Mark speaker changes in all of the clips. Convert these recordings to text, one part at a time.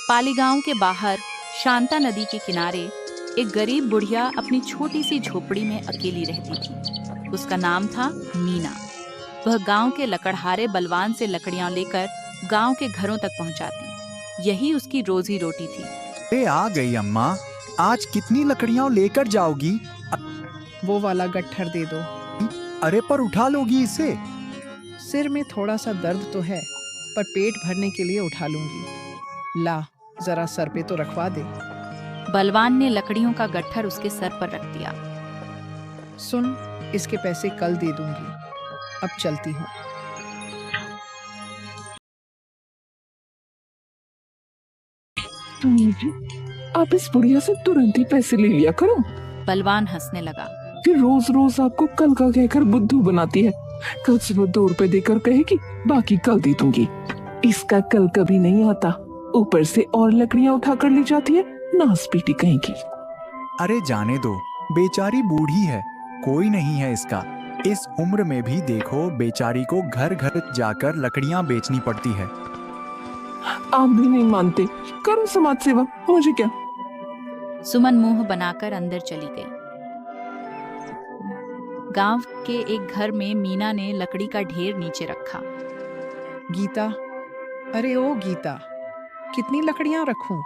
Speaker 1: पाली गांव के बाहर शांता नदी के किनारे एक गरीब बुढ़िया अपनी छोटी सी झोपड़ी में अकेली रहती थी। उसका नाम था मीना। वह गांव के लकड़हारे बलवान से लकड़ियां लेकर गांव के घरों तक पहुंचाती। यही उसकी रोजी रोटी थी।
Speaker 2: आ गई अम्मा, आज कितनी लकड़ियां लेकर जाओगी?
Speaker 3: वो वाला गट्ठर दे दो।
Speaker 2: अरे पर उठा लोगी इसे?
Speaker 3: सिर में थोड़ा सा दर्द तो है, पर पेट भरने के लिए उठा लूंगी। ला, जरा सर पे तो रखवा दे।
Speaker 1: बलवान ने लकड़ियों का गट्ठर उसके सर पर रख दिया।
Speaker 3: सुन, इसके पैसे कल दे दूंगी। अब चलती हूँ।
Speaker 4: जी, आप इस बुढ़िया से तुरंत ही पैसे ले लिया करो।
Speaker 1: बलवान हंसने लगा।
Speaker 4: फिर रोज रोज आपको कल का कहकर बुद्धू बनाती है। कल सुबह 2 रुपए देकर कहेगी बाकी कल दे दूंगी। इसका कल कभी नहीं आता, ऊपर से और लकड़ियां उठा कर ले जाती है, नास पीटी कहेगी।
Speaker 2: अरे जाने दो, बेचारी बूढ़ी है, कोई नहीं है इसका। इस उम्र में भी देखो, बेचारी को घर घर जाकर लकड़ियां बेचनी पड़ती है।
Speaker 4: आप भी नहीं मानते, करो समाज सेवा, मुझे क्या।
Speaker 1: सुमन मुंह बनाकर अंदर चली गई। गांव के एक घर में मीना ने लकड़ी का ढेर नीचे रखा।
Speaker 3: गीता, अरे ओ गीता, कितनी लकड़ियां रखूं?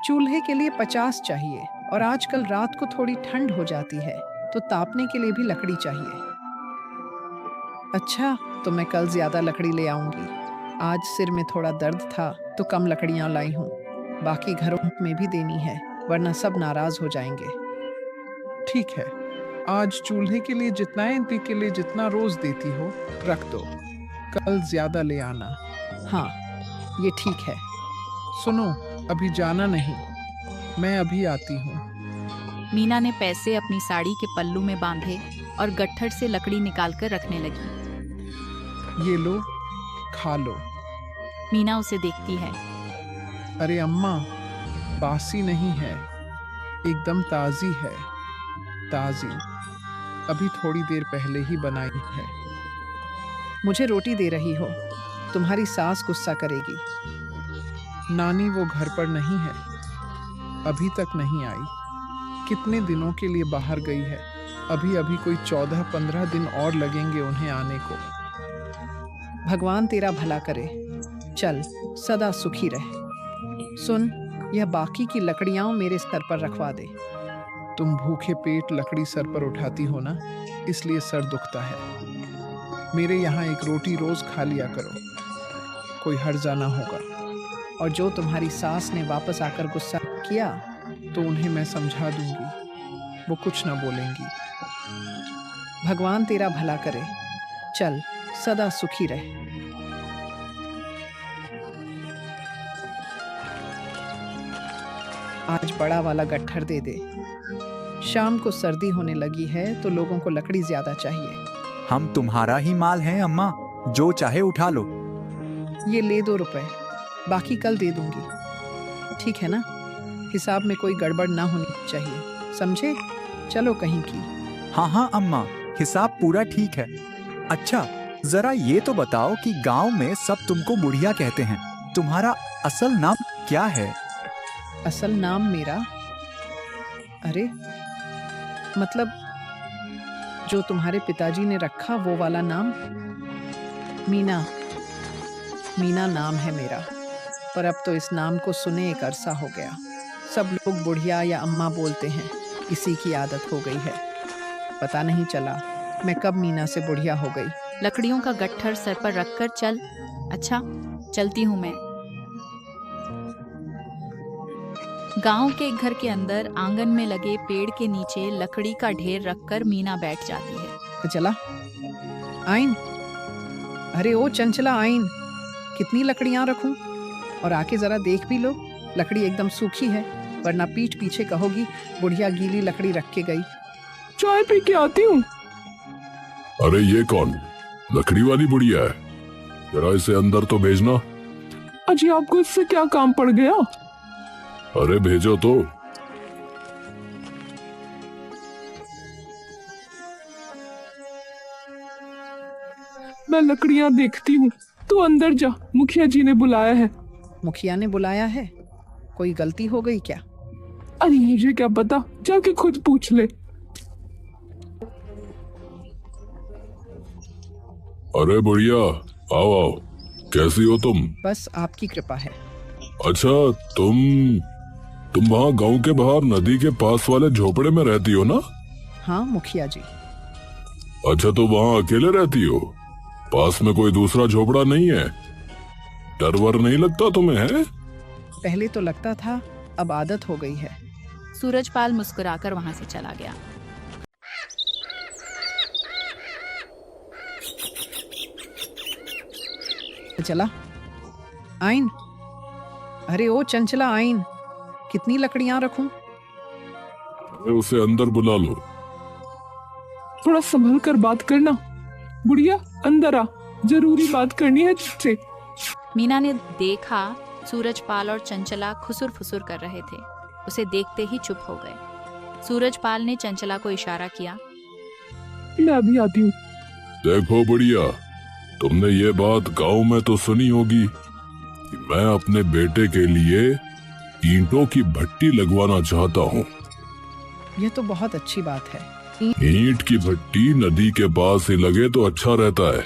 Speaker 3: चूल्हे के लिए 50 चाहिए, और आजकल रात को थोड़ी ठंड हो जाती है तो तापने के लिए भी लकड़ी चाहिए। अच्छा, तो मैं कल ज्यादा लकड़ी ले आऊंगी। आज सिर में थोड़ा दर्द था तो कम लकड़ियां लाई हूँ। बाकी घरों में भी देनी है, वरना सब नाराज हो जाएंगे।
Speaker 5: ठीक है, आज चूल्हे के लिए जितना इंती के लिए जितना रोज देती हो रख दो, कल ज्यादा ले आना।
Speaker 3: हाँ, ये ठीक है।
Speaker 5: सुनो, अभी जाना नहीं, मैं अभी आती हूँ।
Speaker 1: मीना ने पैसे अपनी साड़ी के पल्लू में बांधे और गट्ठर से लकड़ी निकालकर रखने लगी।
Speaker 5: ये लो, खा लो।
Speaker 1: मीना उसे देखती है।
Speaker 5: अरे अम्मा, बासी नहीं है, एकदम ताजी है, ताजी, अभी थोड़ी देर पहले ही बनाई है।
Speaker 3: मुझे रोटी दे रही हो? तुम्हारी सास गुस्सा करेगी।
Speaker 5: नानी वो घर पर नहीं है, अभी तक नहीं आई। कितने दिनों के लिए बाहर गई है, अभी अभी कोई 14-15 दिन और लगेंगे उन्हें आने को।
Speaker 3: भगवान तेरा भला करे, चल सदा सुखी रहे। सुन, यह बाकी की लकड़ियां मेरे सर पर रखवा दे।
Speaker 5: तुम भूखे पेट लकड़ी सर पर उठाती हो ना, इसलिए सर दुखता है। मेरे यहाँ एक रोटी रोज खा लिया करो, कोई हर्जा ना होगा।
Speaker 3: और जो तुम्हारी सास ने वापस आकर गुस्सा किया
Speaker 5: तो उन्हें मैं समझा दूंगी, वो कुछ ना बोलेंगी।
Speaker 3: भगवान तेरा भला करे, चल सदा सुखी रहे। आज बड़ा वाला गट्ठर दे दे। शाम को सर्दी होने लगी है तो लोगों को लकड़ी ज्यादा चाहिए।
Speaker 2: हम तुम्हारा ही माल हैं अम्मा, जो चाहे उठा लो।
Speaker 3: ये ले 2 रुपए, बाकी कल दे दूंगी। ठीक है ना? हिसाब में कोई गड़बड़ ना होनी चाहिए, समझे? चलो कहीं की।
Speaker 2: हाँ हाँ अम्मा, हिसाब पूरा ठीक है। अच्छा, जरा ये तो बताओ कि गांव में सब तुमको बुढ़िया कहते हैं, तुम्हारा असल नाम क्या है?
Speaker 3: असल नाम मेरा? अरे मतलब जो तुम्हारे पिताजी ने रखा वो वाला नाम? मीना। मीना नाम है मेरा, पर अब तो इस नाम को सुने एक अरसा हो गया। सब लोग बुढ़िया या अम्मा बोलते हैं, इसी की आदत हो गई है। पता नहीं चला मैं कब मीना से बुढ़िया हो गई।
Speaker 1: लकड़ियों का गट्ठर सर पर रखकर चल। अच्छा, चलती हूँ मैं। गांव के एक घर के अंदर आंगन में लगे पेड़ के नीचे लकड़ी का ढेर रखकर मीना बैठ जाती है।
Speaker 3: तो चला आइन। अरे ओ चंचला आइन, कितनी लकड़ियां रखूं? और आके जरा देख भी लो, लकड़ी एकदम सूखी है, वरना पीठ पीछे कहोगी बुढ़िया गीली लकड़ी रख के गई।
Speaker 4: चाय पी के आती हूँ।
Speaker 6: अरे ये कौन? लकड़ी वाली बुढ़िया है, जरा इसे अंदर तो भेजना।
Speaker 4: अजी, आपको इससे क्या काम पड़ गया?
Speaker 6: अरे भेजो तो।
Speaker 4: मैं लकड़ियां देखती हूँ, तो अंदर जा, मुखिया जी ने बुलाया है।
Speaker 3: मुखिया ने बुलाया है? कोई गलती हो गई क्या?
Speaker 4: अरे मुझे क्या पता, जाके खुद पूछ ले।
Speaker 6: अरे बढ़िया, आओ आओ, कैसी हो तुम?
Speaker 3: बस आपकी कृपा है।
Speaker 6: अच्छा, तुम वहाँ गांव के बाहर नदी के पास वाले झोपड़े में रहती हो ना?
Speaker 3: हाँ मुखिया जी।
Speaker 6: अच्छा, तो वहाँ अकेले रहती हो? पास में कोई दूसरा झोपड़ा नहीं है? डर वर नहीं लगता तुम्हें, है?
Speaker 3: पहले तो लगता था, अब आदत हो गई है।
Speaker 1: सूरजपाल मुस्कुराकर वहां से चला गया।
Speaker 3: चला आइन। अरे ओ चंचला आइन, कितनी लकड़ियां रखूं?
Speaker 6: अरे उसे अंदर बुला लो।
Speaker 4: थोड़ा संभल कर बात करना। बुढ़िया अंदर आ, जरूरी बात करनी है तुझसे।
Speaker 1: मीना ने देखा सूरजपाल और चंचला खुसुर फुसुर कर रहे थे। उसे देखते ही चुप हो गए। सूरजपाल ने चंचला को इशारा किया।
Speaker 4: मैं अभी आती हूँ।
Speaker 6: देखो बढ़िया, तुमने ये बात गांव में तो सुनी होगी कि मैं अपने बेटे के लिए ईंटों की भट्टी लगवाना चाहता हूँ।
Speaker 3: यह तो बहुत अच्छी बात है।
Speaker 6: ईंट की भट्टी नदी के पास ही लगे तो अच्छा रहता है।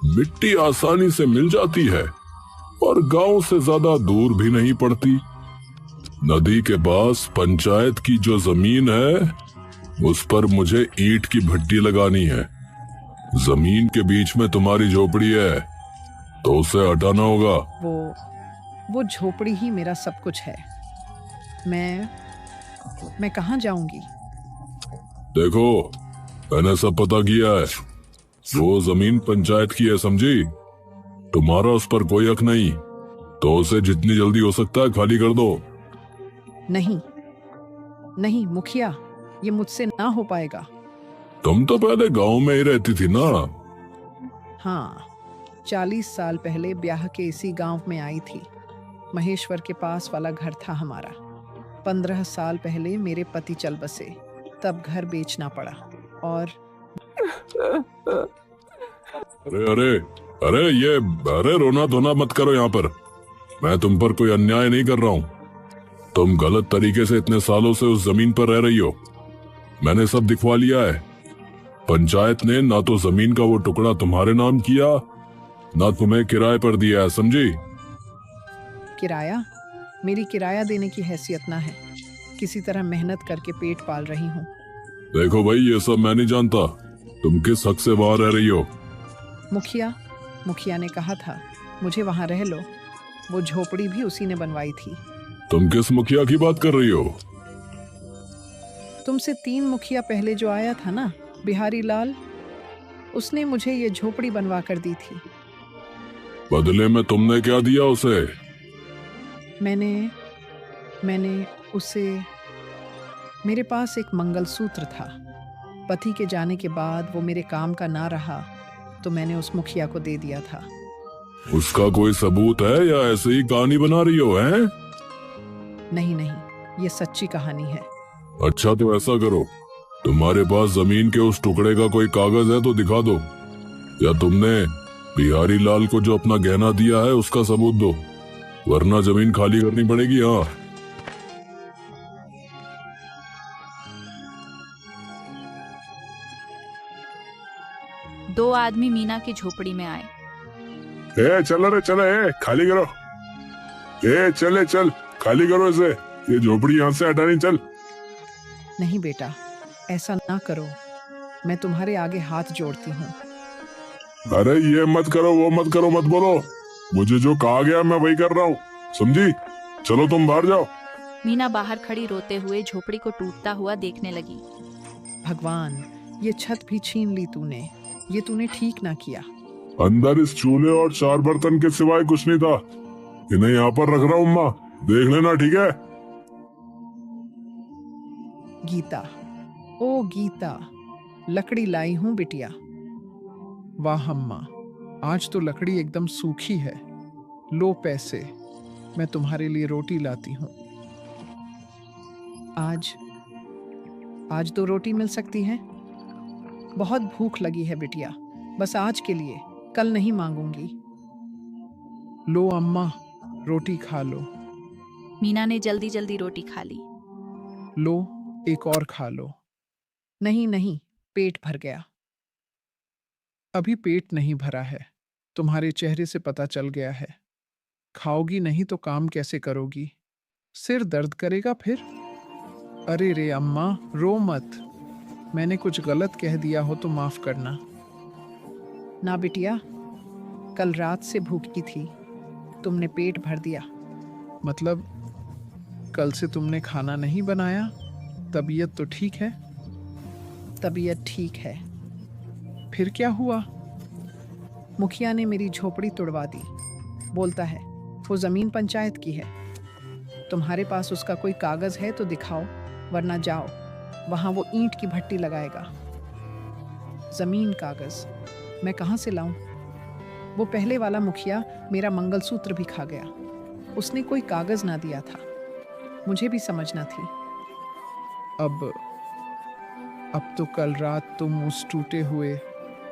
Speaker 6: मिट्टी आसानी से मिल जाती है और गांव से ज्यादा दूर भी नहीं पड़ती। नदी के पास पंचायत की जो जमीन है उस पर मुझे ईंट की भट्टी लगानी है। जमीन के बीच में तुम्हारी झोपड़ी है तो उसे हटाना होगा।
Speaker 3: वो झोपड़ी ही मेरा सब कुछ है। मैं कहाँ जाऊंगी?
Speaker 6: देखो, मैंने सब पता किया है। वो जमीन पंचायत की है, समझी? तुम्हारा उस पर कोई हक नहीं, तो उसे जितनी जल्दी हो सकता है खाली कर दो।
Speaker 3: नहीं नहीं मुखिया, ये मुझसे ना हो पाएगा।
Speaker 6: तुम तो पहले गांव में ही रहती थी ना?
Speaker 3: हाँ, 40 साल पहले ब्याह के इसी गांव में आई थी। महेश्वर के पास वाला घर था हमारा। 15 साल पहले मेरे पति चल बसे, तब घर बेचना पड़ा। और
Speaker 6: अरे अरे अरे रोना धोना मत करो यहाँ पर। मैं तुम पर कोई अन्याय नहीं कर रहा हूँ। तुम गलत तरीके से इतने सालों से उस जमीन पर रह रही हो। मैंने सब दिखवा लिया है। पंचायत ने ना तो जमीन का वो टुकड़ा तुम्हारे नाम किया, ना तुम्हें किराए पर दिया है, समझी?
Speaker 3: किराया? मेरी किराया देने की हैसियत ना है। किसी तरह मेहनत करके पेट पाल रही हूँ।
Speaker 6: देखो भाई, ये सब मैं नहीं जानता। तुम किस हक से वहां रह रही हो?
Speaker 3: मुखिया ने कहा था मुझे वहां रह लो। वो झोपड़ी भी उसी ने बनवाई थी।
Speaker 6: तुम किस मुखिया की बात कर रही हो?
Speaker 3: तुमसे 3 मुखिया पहले जो आया था ना, बिहारी लाल, उसने मुझे ये झोपड़ी बनवा कर दी थी।
Speaker 6: बदले में तुमने क्या दिया उसे?
Speaker 3: मैंने उसे, मेरे पास एक मंगलसूत्र था। पति के जाने के बाद वो मेरे काम का ना रहा, तो मैंने उस मुखिया को दे दिया था।
Speaker 6: उसका कोई सबूत है या ऐसे ही कहानी बना रही हो, हैं?
Speaker 3: नहीं, ये सच्ची कहानी है।
Speaker 6: अच्छा, तो ऐसा करो, तुम्हारे पास जमीन के उस टुकड़े का कोई कागज है तो दिखा दो, या तुमने बिहारी लाल को जो अपना गहना दिया है उसका सबूत दो, वरना जमीन खाली करनी पड़ेगी। हाँ,
Speaker 1: दो आदमी मीना की झोपड़ी में आए।
Speaker 6: चल खाली करो। चल खाली करो इसे। ये झोपड़ी यहाँ से हटानी। चल।
Speaker 3: नहीं बेटा, ऐसा ना करो। मैं तुम्हारे आगे हाथ जोड़ती हूँ।
Speaker 6: अरे ये मत करो, वो मत करो, मत बोलो। मुझे जो कहा गया मैं वही कर रहा हूँ, समझी? चलो तुम बाहर जाओ।
Speaker 1: मीना बाहर खड़ी रोते हुए झोपड़ी को टूटता हुआ देखने लगी।
Speaker 3: भगवान, ये छत भी छीन ली तूने। ये तूने ठीक ना किया।
Speaker 6: अंदर इस चूल्हे और 4 बर्तन के सिवाय कुछ नहीं था। इन्हें यहाँ पर रख रहा हूँ, अम्मा देख लेना, ठीक है?
Speaker 3: गीता, ओ गीता, लकड़ी लाई हूँ बिटिया।
Speaker 5: वाह अम्मा, आज तो लकड़ी एकदम सूखी है। लो पैसे, मैं तुम्हारे लिए रोटी लाती हूँ।
Speaker 3: आज 2 रोटी मिल सकती है? बहुत भूख लगी है बिटिया, बस आज के लिए, कल नहीं मांगूंगी।
Speaker 5: लो अम्मा, रोटी खा लो।
Speaker 1: मीना ने जल्दी जल्दी रोटी खा ली।
Speaker 5: लो, एक और खा लो।
Speaker 3: नहीं नहीं, पेट भर गया।
Speaker 5: अभी पेट नहीं भरा है, तुम्हारे चेहरे से पता चल गया है। खाओगी नहीं तो काम कैसे करोगी? सिर दर्द करेगा फिर। अरे रे अम्मा, रो मत। मैंने कुछ गलत कह दिया हो तो माफ करना।
Speaker 3: ना बिटिया, कल रात से भूखी थी, तुमने पेट भर दिया।
Speaker 5: मतलब कल से तुमने खाना नहीं बनाया? तबीयत तो ठीक है?
Speaker 3: तबीयत ठीक है।
Speaker 5: फिर क्या हुआ?
Speaker 3: मुखिया ने मेरी झोपड़ी तुड़वा दी। बोलता है वो जमीन पंचायत की है। तुम्हारे पास उसका कोई कागज है तो दिखाओ, वरना जाओ, वहां वो ईंट की भट्टी लगाएगा। जमीन कागज मैं कहाँ से लाऊं? वो पहले वाला मुखिया मेरा मंगलसूत्र भी खा गया। उसने कोई कागज ना दिया था, मुझे भी समझना थी।
Speaker 5: अब तो कल रात तुम उस टूटे हुए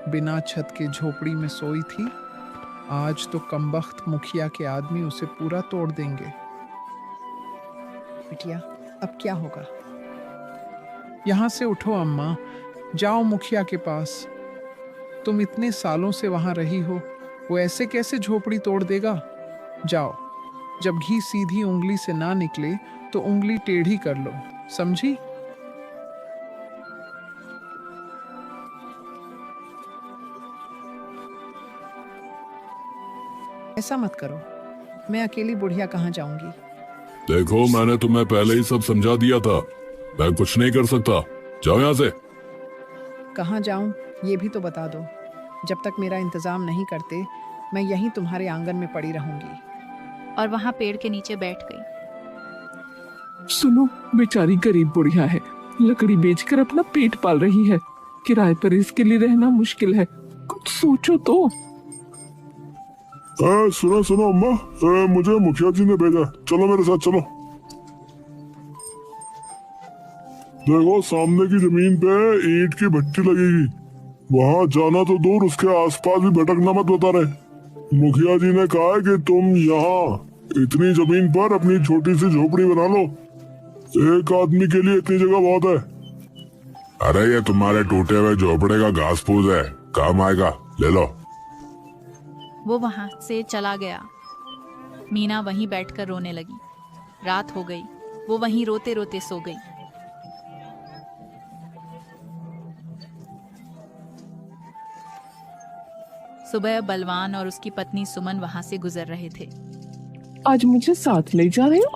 Speaker 5: बिना छत के झोपड़ी में सोई थी। आज तो कमबख्त मुखिया के आदमी उसे पूरा तोड़ देंगे।
Speaker 3: बिटिया, अब क्या होगा?
Speaker 5: यहां से उठो अम्मा, जाओ मुखिया के पास। तुम इतने सालों से वहां रही हो, वो ऐसे कैसे झोपड़ी तोड़ देगा? जाओ, जब घी सीधी उंगली से ना निकले तो उंगली टेढ़ी कर लो, समझी?
Speaker 3: ऐसा मत करो, मैं अकेली बुढ़िया कहाँ जाऊंगी?
Speaker 6: देखो, मैंने तुम्हें पहले ही सब समझा दिया था। मैं कुछ नहीं कर सकता। जाओ यहाँ से।
Speaker 3: कहाँ जाऊं ये भी तो बता दो। जब तक मेरा इंतजाम नहीं करते, मैं यहीं तुम्हारे आंगन में पड़ी रहूंगी।
Speaker 1: और वहां पेड़ के नीचे बैठ गई।
Speaker 4: सुनो, बेचारी गरीब बुढ़िया है, लकड़ी बेचकर अपना पेट पाल रही है। किराए पर इसके लिए रहना मुश्किल है, कुछ सोचो तो।
Speaker 6: सुनो सुनो अम्मा, मुझे मुखिया जी ने भेजा, चलो मेरे साथ चलो। देखो, सामने की जमीन पे ईंट की भट्टी लगेगी, वहां जाना तो दूर, उसके आसपास भी भटकना मत बता रहे। मुखिया जी ने कहा है कि तुम यहाँ इतनी जमीन पर अपनी छोटी सी झोपड़ी बना लो। एक आदमी के लिए इतनी जगह बहुत है। अरे ये तुम्हारे टूटे हुए झोपड़े का घास फूस है, काम आएगा, ले लो।
Speaker 1: वो वहां से चला गया। मीना वहीं बैठकर रोने लगी। रात हो गई, वो वहीं रोते रोते सो गई। सुबह बलवान और उसकी पत्नी सुमन वहां से गुजर रहे थे।
Speaker 4: आज मुझे साथ ले जा रहे हो?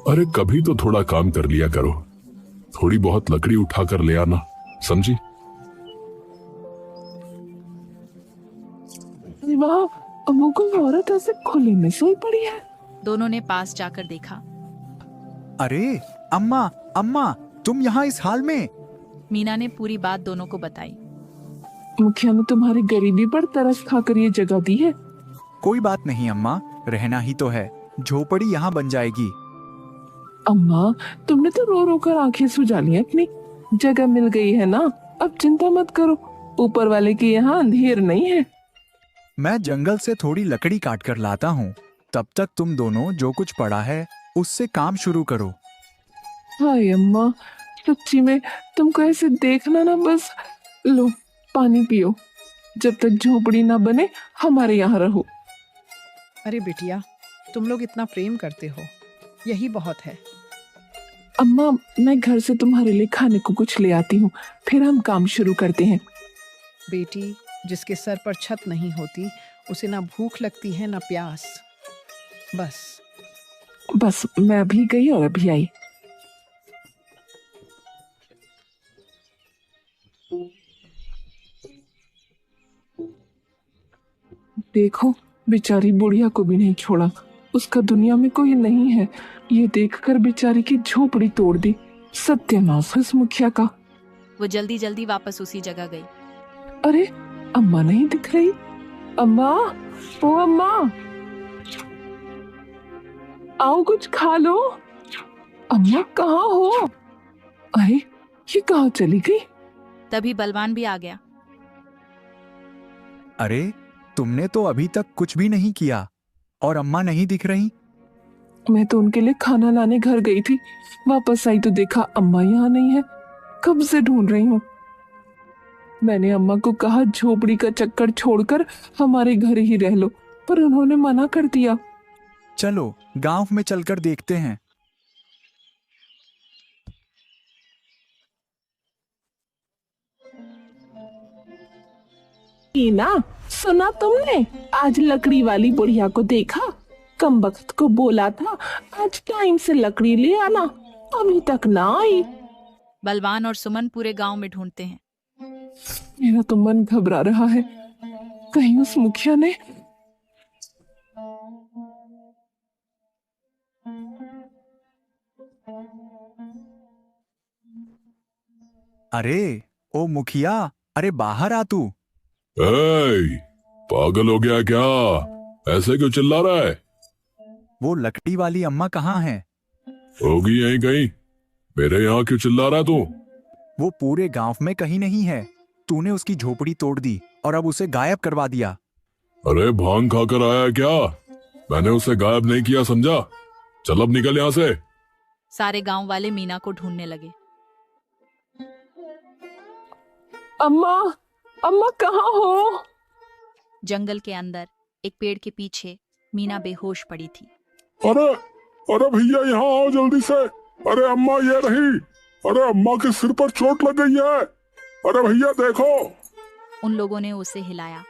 Speaker 6: अरे कभी तो थोड़ा काम कर लिया करो, थोड़ी बहुत लकड़ी उठा कर ले आना, समझी?
Speaker 4: वाह, अम्मू को औरत ऐसे खुले में सोई पड़ी है।
Speaker 1: दोनों ने पास जाकर देखा।
Speaker 2: अरे अम्मा, अम्मा, तुम यहाँ इस हाल में?
Speaker 1: मीना ने पूरी बात दोनों को बताई।
Speaker 4: मुखिया ने तुम्हारी गरीबी पर तरस खाकर ये जगह दी है।
Speaker 2: कोई बात नहीं अम्मा, रहना ही तो है, झोपड़ी यहाँ बन जाएगी।
Speaker 4: अम्मा, तुमने तो रो रो कर आंखें सुझा ली अपनी। जगह मिल गई है ना, अब चिंता मत करो, ऊपर वाले के यहाँ अंधेर नहीं है।
Speaker 2: मैं जंगल से थोड़ी लकड़ी काट कर लाता हूँ, तब तक तुम दोनों जो कुछ पड़ा है उससे काम शुरू करो।
Speaker 4: हाय अम्मा, सच्ची में तुमको ऐसे देखना ना, बस लो पानी पियो, जब तक झोपड़ी ना बने हमारे यहाँ रहो।
Speaker 3: अरे बिटिया, तुम लोग इतना प्रेम करते हो, यही बहुत है।
Speaker 4: अम्मा, मैं घर से तुम्हारे लिए खाने को कुछ ले आती हूँ, फिर हम काम शुरू करते हैं।
Speaker 3: बेटी, जिसके सर पर छत नहीं होती, उसे ना भूख लगती है ना प्यास।
Speaker 4: बस मैं अभी गई और अभी आई। देखो, बेचारी बुढ़िया को भी नहीं छोड़ा, उसका दुनिया में कोई नहीं है। ये देखकर बेचारी की झोपड़ी तोड़ दी। सत्यानाश है इस मुखिया का।
Speaker 1: वो जल्दी जल्दी वापस उसी जगह गई।
Speaker 4: अरे अम्मा नहीं दिख रही। अम्मा, ओ अम्मा, आओ कुछ खा लो। अम्मा कहाँ हो? अरे ये कहाँ चली गई?
Speaker 1: तभी बलवान भी आ गया।
Speaker 2: अरे तुमने तो अभी तक कुछ भी नहीं किया और अम्मा नहीं दिख रही।
Speaker 4: मैं तो उनके लिए खाना लाने घर गई थी, वापस आई तो देखा अम्मा यहाँ नहीं है। कब से ढूंढ रही हूँ। मैंने अम्मा को कहा झोपड़ी का चक्कर छोड़कर हमारे घर ही रह लो, पर उन्होंने मना कर दिया।
Speaker 2: चलो गांव में चलकर देखते हैं।
Speaker 4: मीना, सुना तुमने? आज लकड़ी वाली बुढ़िया को देखा। कम वक्त को बोला था आज टाइम से लकड़ी ले आना, अभी तक ना आई।
Speaker 1: बलवान और सुमन पूरे गांव में ढूंढते हैं।
Speaker 4: मेरा तो मन घबरा रहा है, कहीं उस मुखिया ने।
Speaker 2: अरे ओ मुखिया, अरे बाहर आ तू।
Speaker 6: ए, पागल हो गया क्या? ऐसे क्यों चिल्ला रहा है?
Speaker 2: वो लकड़ी वाली अम्मा कहाँ है?
Speaker 6: होगी यहीं कहीं। मेरे यहाँ क्यों चिल्ला रहा है तू?
Speaker 2: वो पूरे गांव में कहीं नहीं है। तूने उसकी झोपड़ी तोड़ दी और अब उसे गायब करवा दिया।
Speaker 6: अरे भांग खाकर आया है क्या? मैंने उसे गायब नहीं किया, समझा? चल अब निकल यहाँ से।
Speaker 1: सारे गांव वाले मीना को ढूंढने लगे।
Speaker 4: अम्मा, अम्मा कहाँ हो?
Speaker 1: जंगल के अंदर एक पेड़ के पीछे मीना बेहोश पड़ी थी।
Speaker 6: अरे अरे भैया यहाँ आओ जल्दी से। अरे अम्मा ये रही। अरे अम्मा के सिर पर चोट लग गई है। अरे भैया देखो।
Speaker 1: उन लोगों ने उसे हिलाया,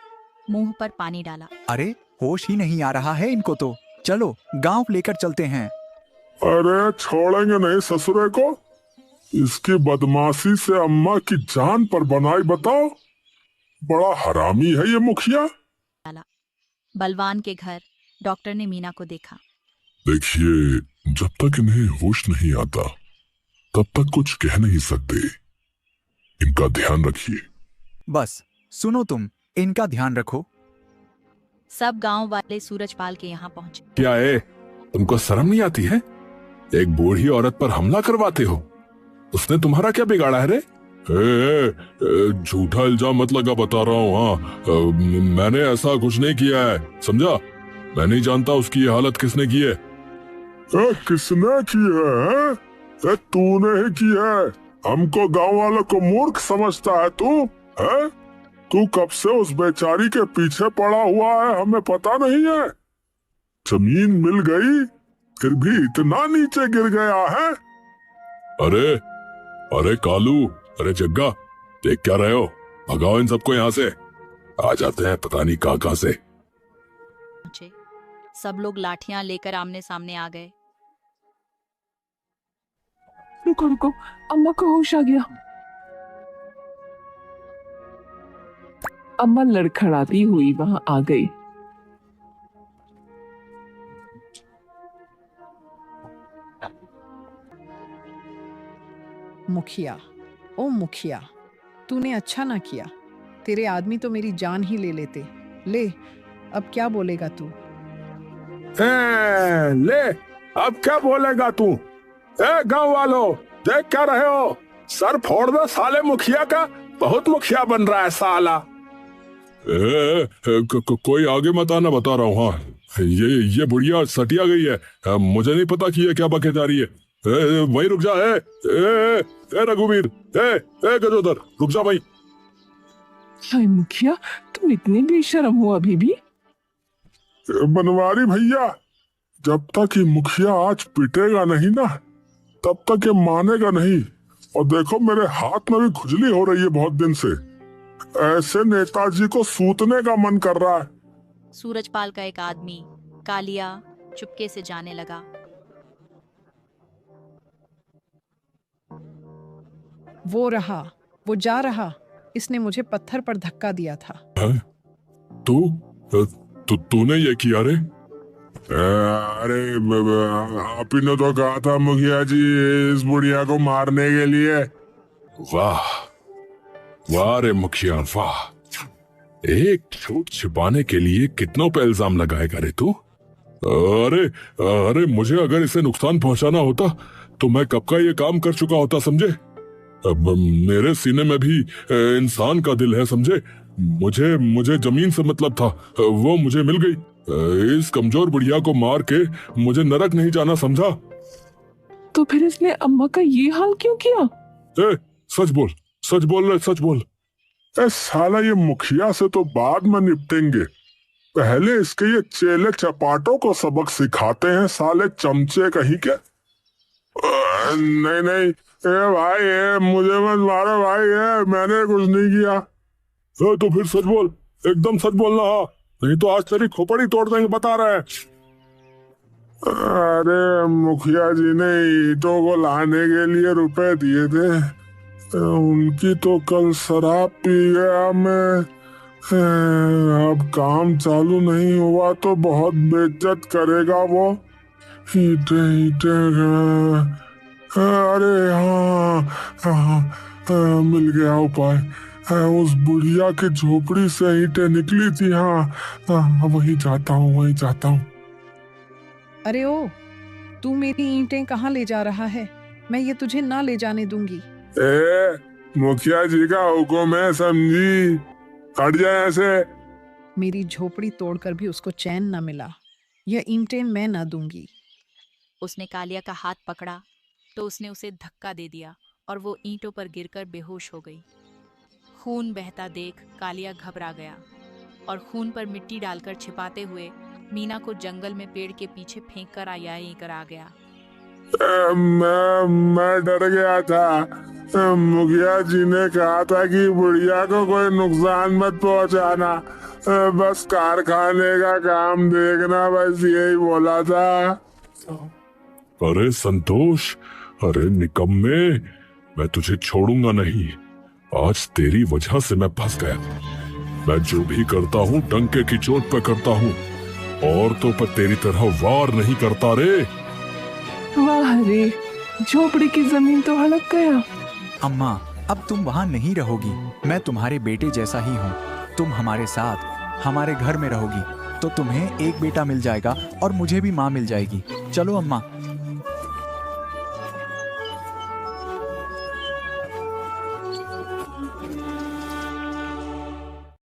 Speaker 1: मुंह पर पानी डाला।
Speaker 2: अरे होश ही नहीं आ रहा है इनको तो। चलो गांव लेकर चलते हैं।
Speaker 6: अरे छोड़ेंगे नहीं ससुरे को। इसकी बदमाशी से अम्मा की जान पर बनाई, बताओ। बड़ा हरामी है ये मुखिया।
Speaker 1: बलवान के घर डॉक्टर ने मीना को देखा।
Speaker 6: देखिए, जब तक इन्हें होश नहीं आता तब तक कुछ कह नहीं सकते। इनका ध्यान रखिए।
Speaker 2: बस सुनो, तुम इनका ध्यान रखो।
Speaker 1: सब गांव वाले सूरजपाल के यहाँ पहुंचे।
Speaker 6: क्या है, तुमको शर्म नहीं आती है? एक बूढ़ी औरत पर हमला करवाते हो। उसने तुम्हारा क्या बिगाड़ा है रे? झूठा इल्जाम मत लगा, बता रहा हूँ। हाँ, मैंने ऐसा कुछ नहीं किया है, समझा? मैं नहीं जानता उसकी ये हालत किसने की है। किसने की है? तूने ही की है। हमको गांव वालों को मूर्ख समझता है तू? है? तू कब से उस बेचारी के पीछे पड़ा हुआ है, हमें पता नहीं है? जमीन मिल गई फिर भी इतना नीचे गिर गया है। अरे अरे कालू, अरे जग्गा, देख क्या रहे हो? भगाओ इन सबको यहाँ से। आ जाते हैं पता नहीं कहाँ से।
Speaker 1: सब लोग लाठियां लेकर आमने सामने आ गए।
Speaker 4: रुको रुको, अम्मा को होश आ गया। अम्मा लड़खड़ाती हुई वहां आ गई।
Speaker 3: मुखिया, ओ मुखिया, तूने अच्छा ना किया। तेरे आदमी तो मेरी जान ही ले लेते। ले, अब क्या बोलेगा तू?
Speaker 6: ले, अब क्या बोलेगा तू? गांव वालों, देख क्या रहे हो? सर फोड़ दो साले मुखिया का। बहुत मुखिया बन रहा है साला। कोई आगे मत आना, बता रहा हूँ। हाँ, ये बुढ़िया सटिया गई है। मुझे नहीं पता कि ये क्या बके जा रही है। वहीं रुक जा। रघुवीर, गजोदर, रुक जा भाई।
Speaker 4: हाय मुखिया, तुम इतने बेशर्म हो अभी भी?
Speaker 6: बनवारी भैया, जब तक ये मुखिया आज पिटेगा नहीं ना, तब तक ये मानेगा नहीं। और देखो मेरे हाथ में भी खुजली हो रही है बहुत दिन से। ऐसे नेताजी को सूतने का मन कर रहा है।
Speaker 1: सूरजपाल का एक आदमी कालिया चुपके से जाने लगा।
Speaker 3: वो रहा, वो जा रहा। इसने मुझे पत्थर पर धक्का दिया था।
Speaker 6: तूने ये किया रे? अरे आप ही ने तो कहा था मुखिया जी इस बुढ़िया को मारने के लिए। वाह वाह रे मुखिया, वाह। एक झूठ छिपाने के लिए कितनों पे इल्जाम लगाएगा रे तू? अरे अरे, मुझे अगर इसे नुकसान पहुंचाना होता तो मैं कब का ये काम कर चुका होता, समझे? अब मेरे सीने में भी इंसान का दिल है, समझे? मुझे जमीन से मतलब था, वो मुझे मिल गई। इस कमजोर बुढ़िया को मार के मुझे नरक नहीं जाना, समझा?
Speaker 4: तो फिर इसने अम्मा का ये हाल क्यों किया?
Speaker 6: ए, सच बोल, सच बोल रे, सच बोल। ए साला, ये मुखिया से तो बाद में निपटेंगे, पहले इसके ये चेले चपाटों को सबक सिखाते हैं, साले चमचे कहीं के। नहीं नहीं, ए भाई, मुझे मत मारो भाई, मैंने कुछ नहीं किया। तो फिर सच बोल, एकदम सच बोलना, हाँ, नहीं तो आज तेरी खोपड़ी तोड़ देंगे, बता रहा है। अरे मुखिया जी ने ईंटों को लाने के लिए रुपए दिए थे, उनकी तो कल शराब पी गया मैं। अब काम चालू नहीं हुआ तो बहुत बेइज्जत करेगा वो। ईंटे ईंटे, अरे हाँ, हाँ, मिल गया उपाय। उस बुढ़िया की झोपड़ी से ईंटें निकली थी, हाँ, वहीं जाता हूँ, वहीं जाता हूँ।
Speaker 3: अरे ओ, तू मेरी ईंटें कहाँ ले जा रहा है? मैं ये तुझे ना ले जाने दूंगी।
Speaker 6: मुखिया जी का हुक्म है, समझी? हट जाए ऐसे।
Speaker 3: मेरी झोपड़ी तोड़कर भी उसको चैन ना मिला, यह ईंटें मैं ना दूंगी।
Speaker 1: उसने कालिया का हाथ पकड़ा तो उसने उसे धक्का दे दिया और वो ईंटों पर गिरकर बेहोश हो गई। खून बहता देख कालिया घबरा गया और खून पर मिट्टी डालकर छिपाते हुए मीना को जंगल में पेड़ के पीछे फेंक कर आ गया।
Speaker 6: मैं डर गया था। मुखिया जी ने कहा था कि बुढ़िया को कोई नुकसान मत पहुंचाना, बस कारखाने का काम देखना, बस यही बोला था। अरे संतोष, अरे निकम्मे, मैं तुझे छोड़ूंगा नहीं। आज तेरी वजह से मैं फंस गया। मैं जो भी करता हूँ डंके की चोट पे करता हूँ, औरतों पर तेरी तरह वार नहीं करता रे।
Speaker 4: वाह रे, झोपड़ी की जमीन तो हड़प गया।
Speaker 2: अम्मा, अब तुम वहाँ नहीं रहोगी, मैं तुम्हारे बेटे जैसा ही हूँ। तुम हमारे साथ हमारे घर में रहोगी तो तुम्हें एक बेटा मिल जाएगा और मुझे भी माँ मिल जाएगी। चलो अम्मा,